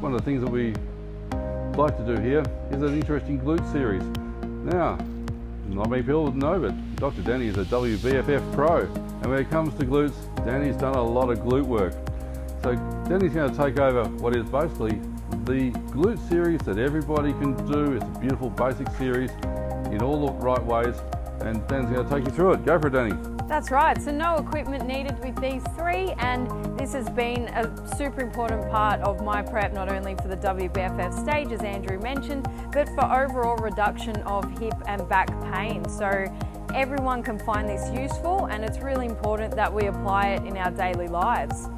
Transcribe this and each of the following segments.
one of the things that we like to do here is an interesting glute series. Now, not many people know, but Dr. Danny is a WBFF pro, and when it comes to glutes, Danny's done a lot of glute work. So Danny's going to take over what is basically the glute series that everybody can do. It's a beautiful basic series in all the right ways, and Danny's going to take you through it. Go for it, Danny. That's right, so no equipment needed with these three, and this has been a super important part of my prep, not only for the WBFF stage, as Andrew mentioned, but for overall reduction of hip and back pain. So everyone can find this useful, and it's really important that we apply it in our daily lives.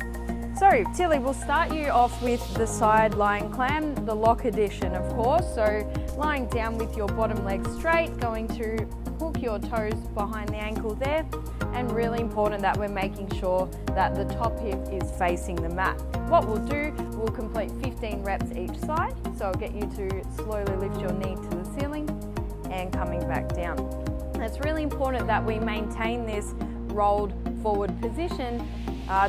So Tilly, we'll start you off with the side lying clam, the lock edition of course. So lying down with your bottom leg straight, going to hook your toes behind the ankle there, and really important that we're making sure that the top hip is facing the mat. What we'll do, we'll complete 15 reps each side. So I'll get you to slowly lift your knee to the ceiling and coming back down. And it's really important that we maintain this rolled forward position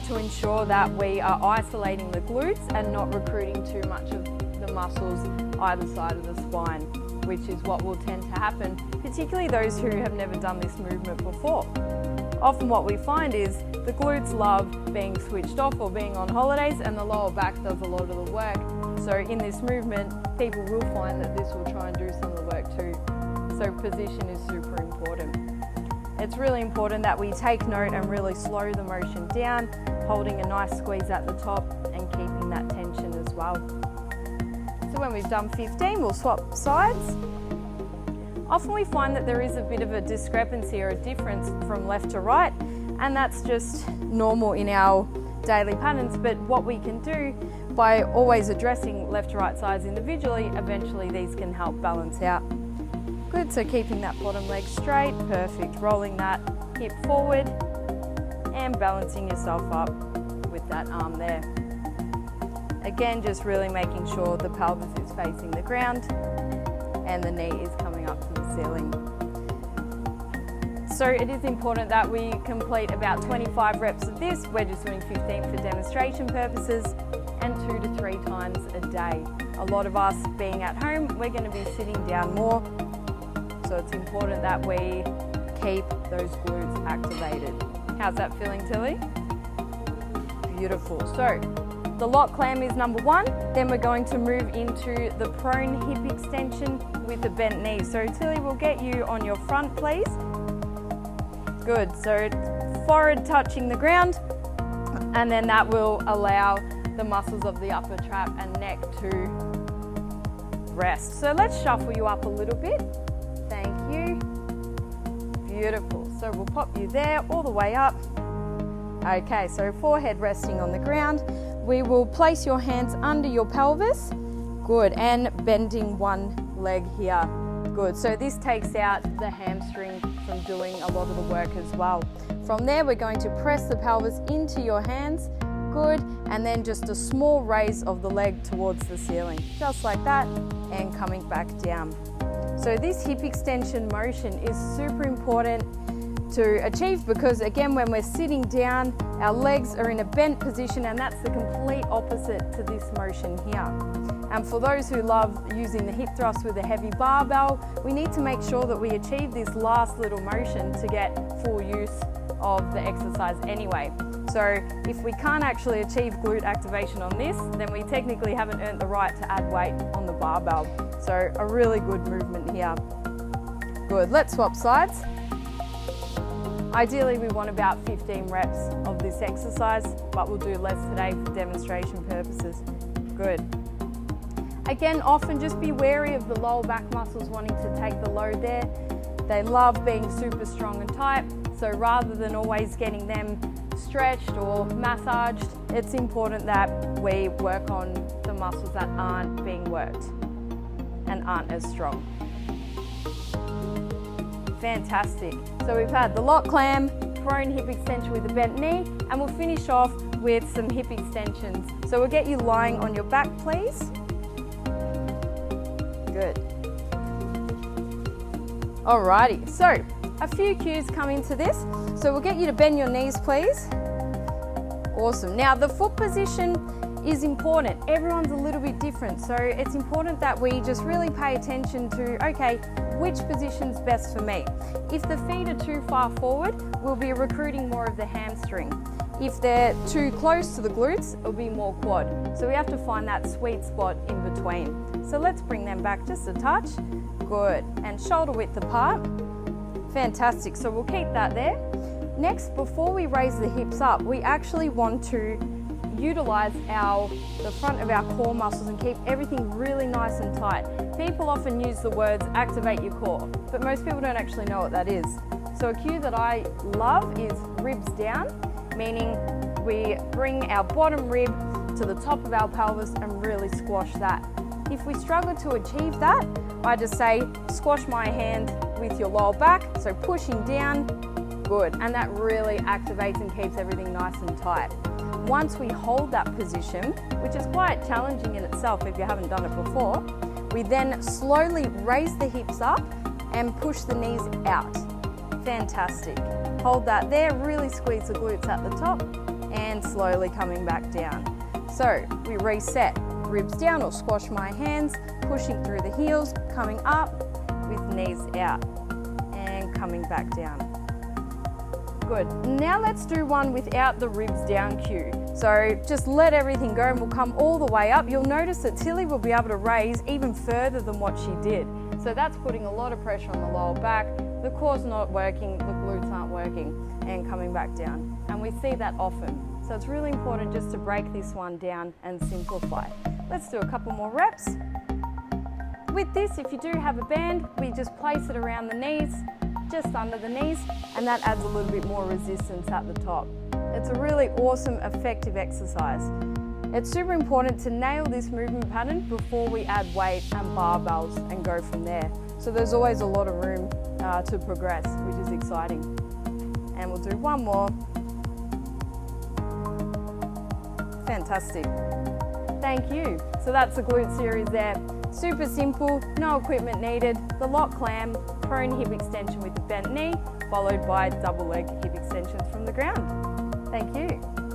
to ensure that we are isolating the glutes and not recruiting too much of the muscles either side of the spine, which is what will tend to happen, particularly those who have never done this movement before. Often what we find is the glutes love being switched off or being on holidays, and the lower back does a lot of the work. So in this movement, people will find that this will try and do some of the work too. So position is super important. It's really important that we take note and really slow the motion down, holding a nice squeeze at the top and keeping that tension as well. So when we've done 15, we'll swap sides. Often we find that there is a bit of a discrepancy or a difference from left to right, and that's just normal in our daily patterns, but what we can do by always addressing left to right sides individually, eventually these can help balance out. Good, so keeping that bottom leg straight, perfect. Rolling that hip forward and balancing yourself up with that arm there. Again, just really making sure the pelvis is facing the ground and the knee is coming up to the ceiling. So it is important that we complete about 25 reps of this. We're just doing 15 for demonstration purposes, and 2 to 3 times a day. A lot of us being at home, we're going to be sitting down more. So it's important that we keep those glutes activated. How's that feeling, Tilly? Beautiful. So the lock clam is number 1. Then we're going to move into the prone hip extension with the bent knee. So Tilly, we'll get you on your front, please. Good. So forehead touching the ground, and then that will allow the muscles of the upper trap and neck to rest. So let's shuffle you up a little bit. Thank you. Beautiful. So we'll pop you there all the way up. Okay, so forehead resting on the ground. We will place your hands under your pelvis. Good, and bending one leg here. Good, so this takes out the hamstring from doing a lot of the work as well. From there, we're going to press the pelvis into your hands. Good, and then just a small raise of the leg towards the ceiling. Just like that, and coming back down. So this hip extension motion is super important to achieve because, again, when we're sitting down, our legs are in a bent position, and that's the complete opposite to this motion here. And for those who love using the hip thrust with a heavy barbell, we need to make sure that we achieve this last little motion to get full use of the exercise anyway. So if we can't actually achieve glute activation on this, then we technically haven't earned the right to add weight on the barbell. So a really good movement here. Good, let's swap sides. Ideally, we want about 15 reps of this exercise, but we'll do less today for demonstration purposes. Good. Again, often just be wary of the lower back muscles wanting to take the load there. They love being super strong and tight, so rather than always getting them stretched or massaged, it's important that we work on the muscles that aren't being worked and aren't as strong. Fantastic. So we've had the lock clam, prone hip extension with a bent knee, and we'll finish off with some hip extensions. So we'll get you lying on your back, please. Good. Alrighty, so a few cues come into this. So we'll get you to bend your knees, please. Awesome. Now the foot position is important. Everyone's a little bit different, so it's important that we just really pay attention to, okay, which position's best for me. If the feet are too far forward, we'll be recruiting more of the hamstring. If they're too close to the glutes, it'll be more quad. So we have to find that sweet spot in between. So let's bring them back just a touch. Good, and shoulder width apart. Fantastic, so we'll keep that there. Next, before we raise the hips up, we actually want to utilize the front of our core muscles and keep everything really nice and tight. People often use the words activate your core, but most people don't actually know what that is. So a cue that I love is ribs down, meaning we bring our bottom rib to the top of our pelvis and really squash that. If we struggle to achieve that, I just say squash my hand with your lower back, so pushing down, good, and that really activates and keeps everything nice and tight. Once we hold that position, which is quite challenging in itself if you haven't done it before, we then slowly raise the hips up and push the knees out. Fantastic. Hold that there, really squeeze the glutes at the top and slowly coming back down. So we reset, ribs down or squash my hands, pushing through the heels, coming up with knees out and coming back down. Good. Now let's do one without the ribs down cue. So just let everything go and we'll come all the way up. You'll notice that Tilly will be able to raise even further than what she did. So that's putting a lot of pressure on the lower back. The core's not working, the glutes aren't working, and coming back down. And we see that often. So it's really important just to break this one down and simplify. Let's do a couple more reps. With this, if you do have a band, we just place it around the knees, just under the knees, and that adds a little bit more resistance at the top. It's a really awesome, effective exercise. It's super important to nail this movement pattern before we add weight and barbells and go from there. So there's always a lot of room to progress, which is exciting. And we'll do one more. Fantastic. Thank you. So that's the glute series there. Super simple, no equipment needed. The lock clam, prone hip extension with the bent knee, followed by double leg hip extensions from the ground. Thank you.